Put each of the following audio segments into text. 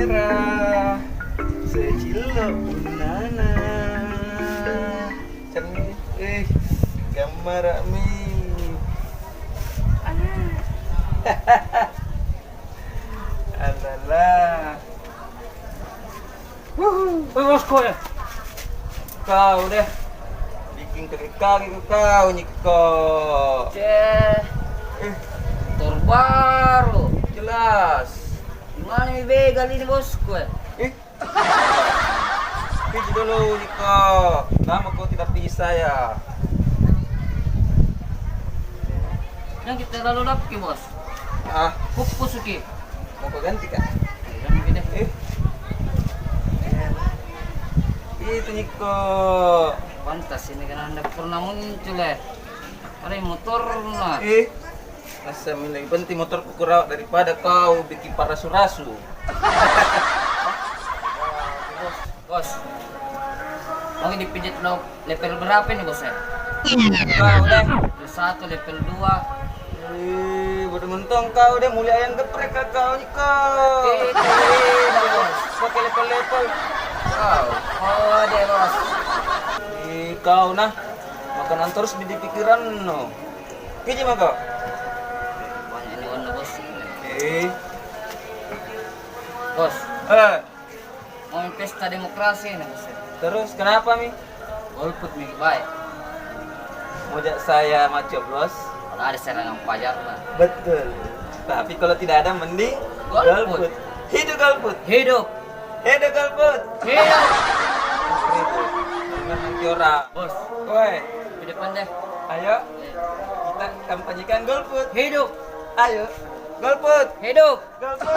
merah secilo punana cermin gambar mi alalah Bosku ya. kau deh bikin kaki kau Nyikko. Terbaru. Jelas. Gimana nih begal ini bosku ya? Piji dulu Nyikko. Lama kau tidak bisa ya. Yang kita lalu lapki bos. Pupus suki. Mau kau ganti kan? Yang gini. Itu Nyikko. Pantas ini kan anda pernah muncul ya. Ada motor lah. Asa lebih penting motor kukurau daripada kau bikin parasu-rasu. Bos. Mau dipijit lo level berapa nih bos ya? Kau deh. Level 1, level 2. Bodoh mentong kau deh mulia yang geprek kau Nyikko. Bos. Pakai level-level. Kau. Oh deh bos. Kau nah makanan terus di pikiran no. Piji mah kau. Banyak ini warna bos. Bos. Mau pesta demokrasi nih bos. Terus kenapa mi? Golput nih baik. Mojak saya maco bos. Kalau ada serangan pajar lah. Betul. Tapi kalau tidak ada mending Golput. Hidup Golput. Hidup. Hidup Golput. Hidup. Nanti orang. Bos. Woi. Di depan deh. Ayo. Kita kampanyekan Golput. Hidup. Ayo. Golput. Hidup. Golput.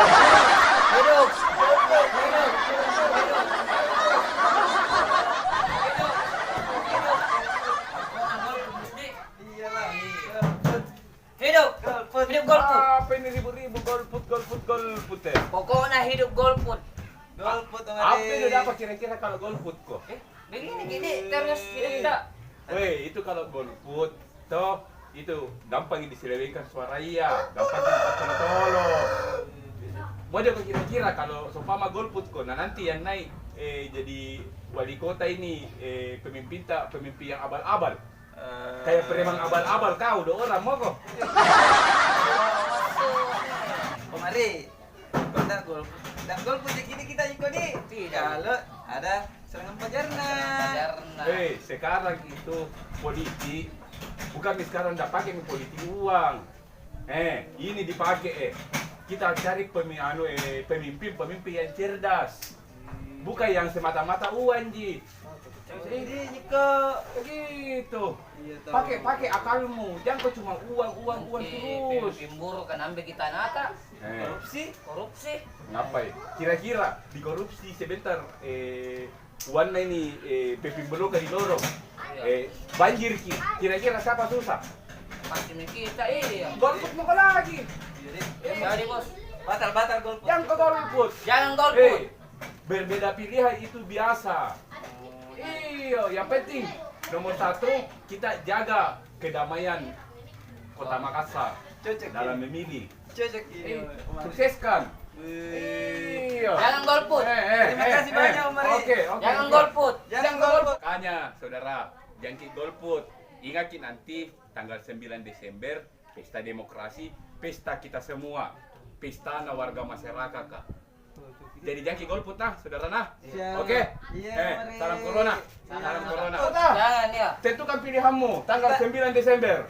Hidup. Golput. Hidup. Iyalah. Golput. Hidup. Golput. Hidup Golput. Apa ini ribu-ribu golput ya? Pokoknya hidup Golput. Golput Apa yang dapat kira-kira kalau golput kok? Begini gini terus hidup tidak. Weh, itu kalau golput toh itu gampang diselewengkan suara iya, gampang dipakai tolo. Mau kok kira-kira kalau seumpama golput kok, nah nanti yang naik jadi wali kota ini pemimpin yang abal-abal. Kayak preman abal-abal kau, dua orang mau kok. Kemari. Kota Golput. Dan Golput gini kita ikut nih. Kalau ada serangan pajarna. Sekarang itu politik bukan sekarang udah pakai politik uang. Ini dipakai kita cari pemimpin yang cerdas. Bukan yang semata-mata uang ji. Ini Nyikko. Begitu. Pakai akalmu, jangan kau cuma uang terus. Pimburu kan ambil kita nata. Korupsi. Ngapain? Kira-kira di korupsi sebentar warna ini pepimburu ke di lorong. Banjir kira-kira siapa susah? Pasti kita iya. Golput mau lagi. Jadi bos. Batal Golput. Yang ke golput. Jangan golput. Berbeda pilihan itu biasa. Iya, yang penting nomor 1 kita jaga kedamaian Kota Makassar dalam memilih. Sukseskan. Iya. Jangan golput. Terima kasih banyak Om Mari. Oke. Jangan golput. Jangan golput. Makanya saudara, jangan golput. Ingat nanti tanggal 9 Desember pesta demokrasi, pesta kita semua. Pesta warga masyarakat kak. Jadi jangan golput nah, saudara nah. Oke. Mari. Salam corona. Salam corona. Jangan ya. Tentukan pilihanmu tanggal 9 Desember.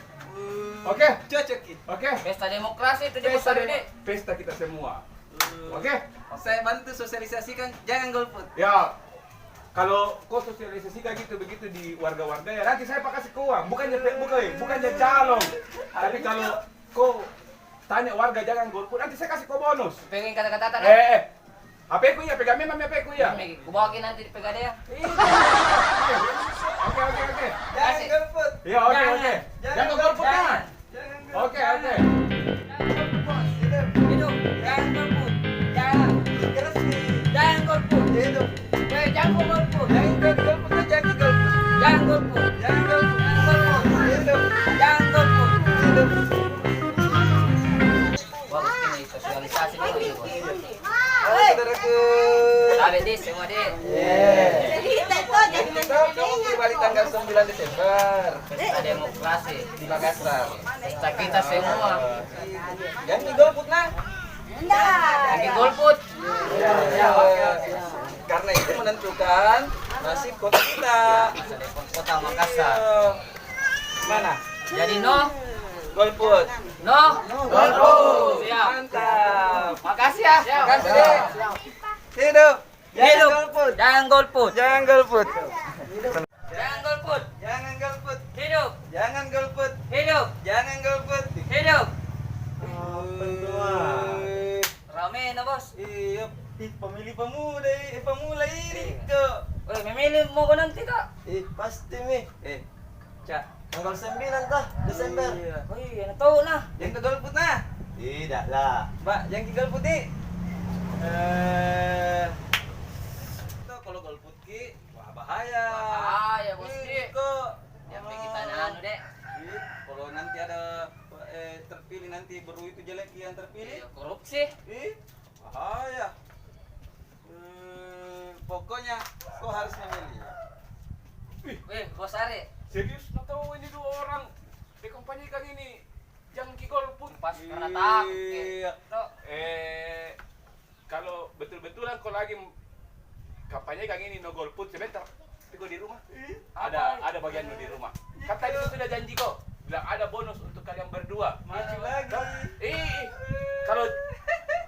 Oke. Cocok. Oke. Pesta demokrasi itu di besar ini. Pesta kita semua. Oke. Saya bantu sosialisasikan jangan golput. Ya. Kalau kau sosialisasikan gitu begitu di warga-warga ya nanti saya kasih ke uang, bukannya calon. Tapi kalau kau tanya warga jangan golput, nanti saya kasih kau bonus. Pengen kata-kata tak? Apa ku ya? Pegang memang apa ku ya? Kubawakin nanti di PKD ya. Oke. Jangan golput. Ya, oke. Jangan golput kan? Oke. Hidup. Jangan golput. Jangan. Jangan golput. Hidup. Jangan golput. Jangan golput. Jangan golput. Jangan golput. Jangan golput. Hidup. Jangan golput. Hidup. Bagus ini sosialisasi dulu ini bos. Halo saudaraku. Ada deh semua deh. Kamu kembali tanggal 9 Desember. Pesta demokrasi Di Makassar. pesta kita semua. Yang di Golput nah. Lagi golput. Karena itu menentukan nasib kota kita. Kota Makassar. Mana? Jadi no Golput. golput. Siap. Mantap. Makasih ya. Makasih deh. Hidup. Hidup. Golput. Jangan golput. Jangan golput. Jangan golput. Jangan golput. Hidup. Jangan golput. Hidup. Jangan golput. Hidup. Eh, Rame na bos. Iya, pemilih pemula ini kok. Woi, memilih mau ko nanti kak. Pasti mi. Cak. Tanggal 9 tah Desember. Iya. Woi, ano tahu nah. Yang ke golput nah. Tidak lah. Mbak, yang ke golput nih. Kalau golput ki, wah bahaya. Bahaya, bos, Ih, Ki. kok. Yang kita anu dek. Ih, kalau nanti ada terpilih nanti baru itu jelek yang terpilih. Korupsi. Ih, bahaya. Pokoknya kau harus memilih. Wih, bos Are. Serius nggak tahu ini dua orang dikampanyekan ini yang Golput. Pas karena takut. Iya. Tok. Kalau betul-betulan kau lagi kampanye kang ini no golput sebentar. Tapi kau di rumah. Ada bagian di rumah. Kan tadi itu sudah janji kok. Bilang ada bonus untuk kalian berdua. Maju lagi. Kalau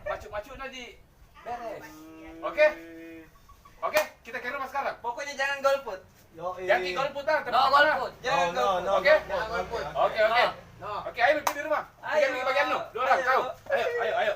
macu-macu nanti beres. Oke? Oke, kita ke rumah sekarang. Pokoknya jangan golput. Yang Golput lah, No golput. Jangan golput. Oke? Jangan golput. Oke. Oke, ayo pergi di rumah. Ayo. Kita bagian lu. Dua orang Ayo. kau. Ayo.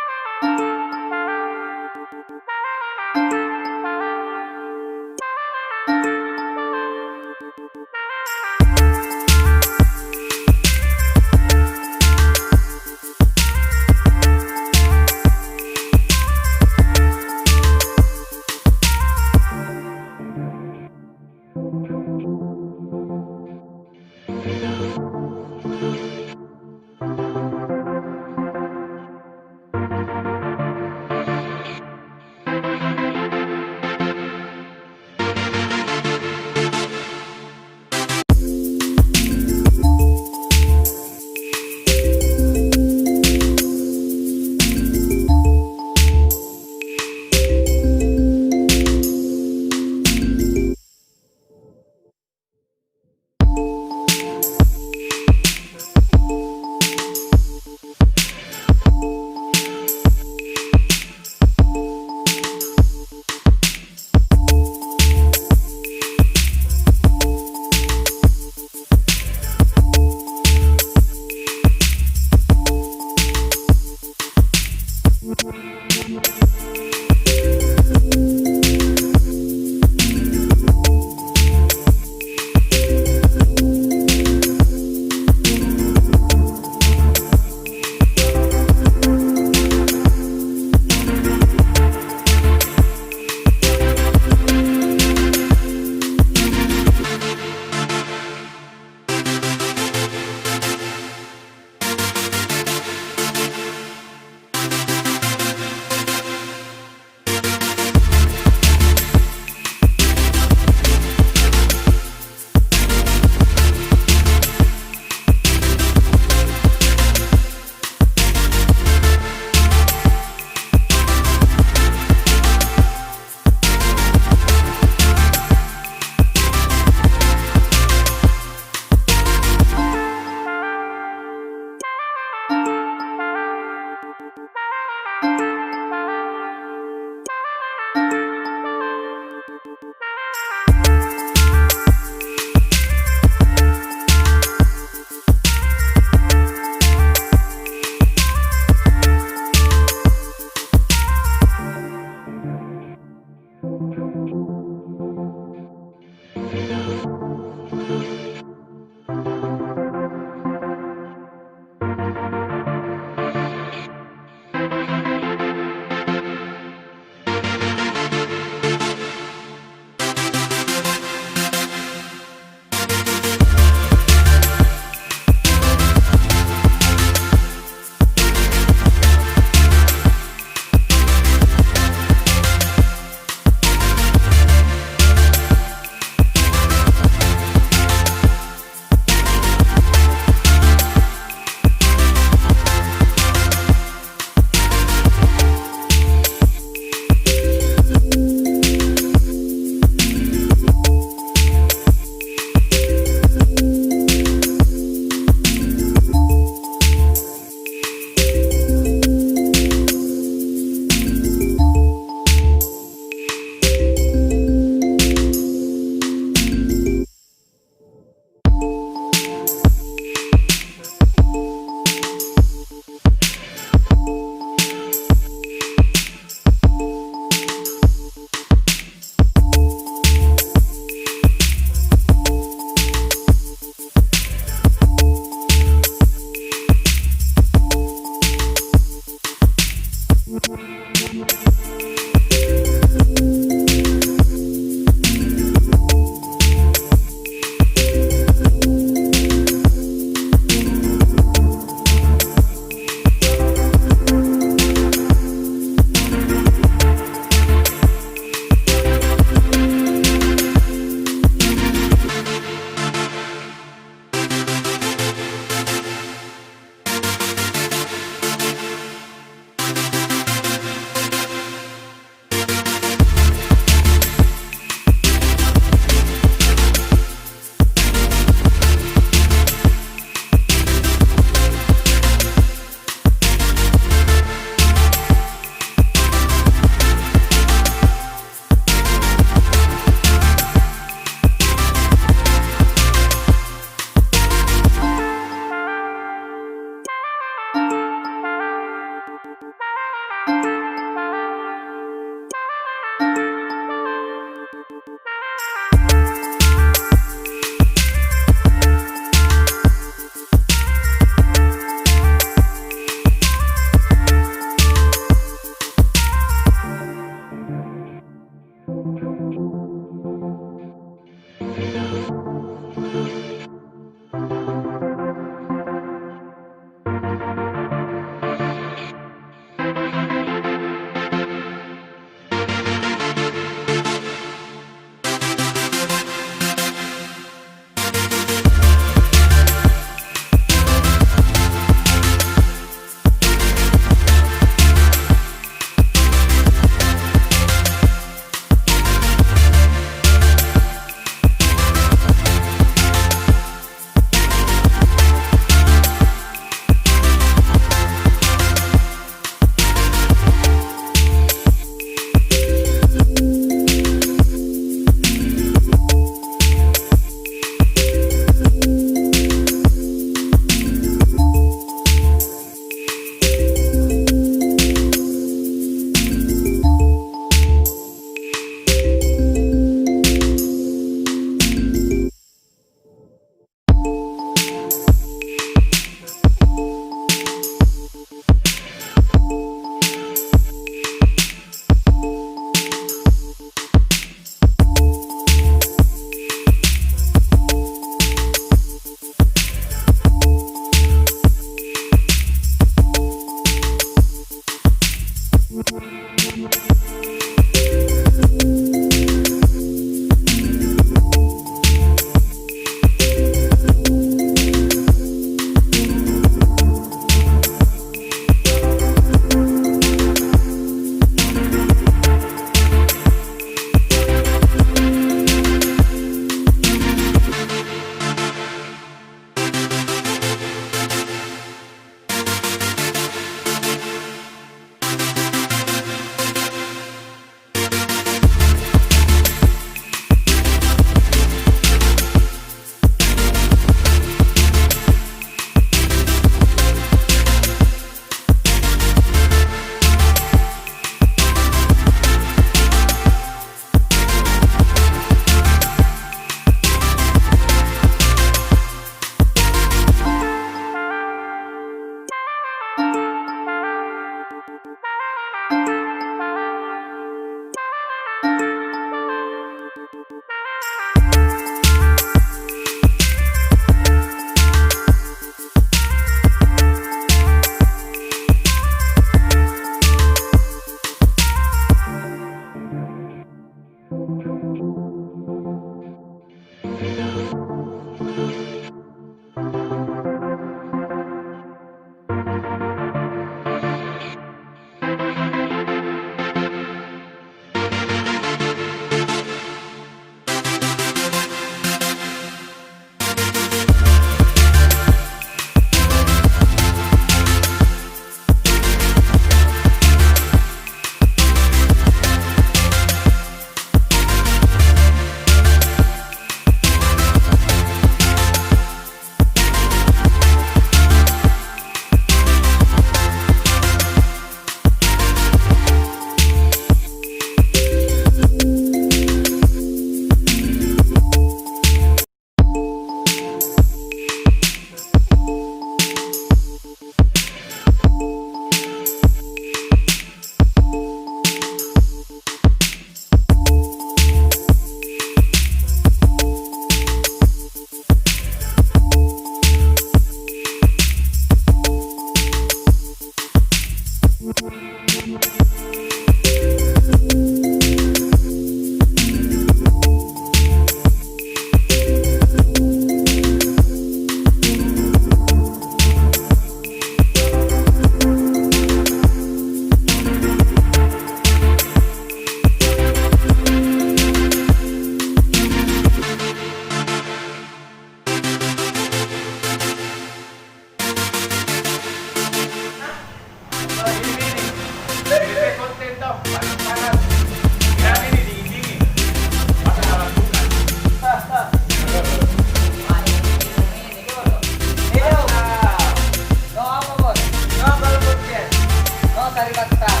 dari Batam.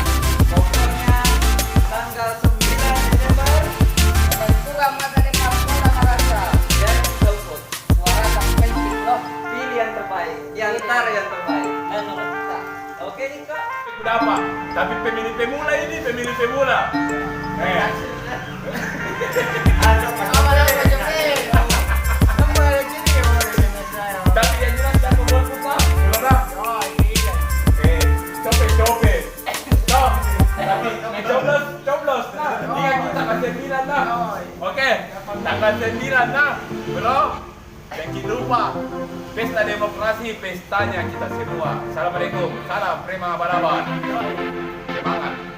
Pokoknya tanggal 9 Desember Kurang mata di Papua Makassar. dan Golput. Suara sampai loh. Pilih yang terbaik, yang terbaik. Oke Nyikko. Udah apa? Tapi pemilih pemula ini pemilih pemula. Tapi yang jelas dah Golput lah. Belum lah. Cope. Stop. Tapi coblos. Dia kita kasih 9 dah. Oke. Tanggal 9 dah. Belum. Jangan lupa. Pesta demokrasi, pestanya kita semua. Assalamualaikum. Salam Preman abal. Semangat.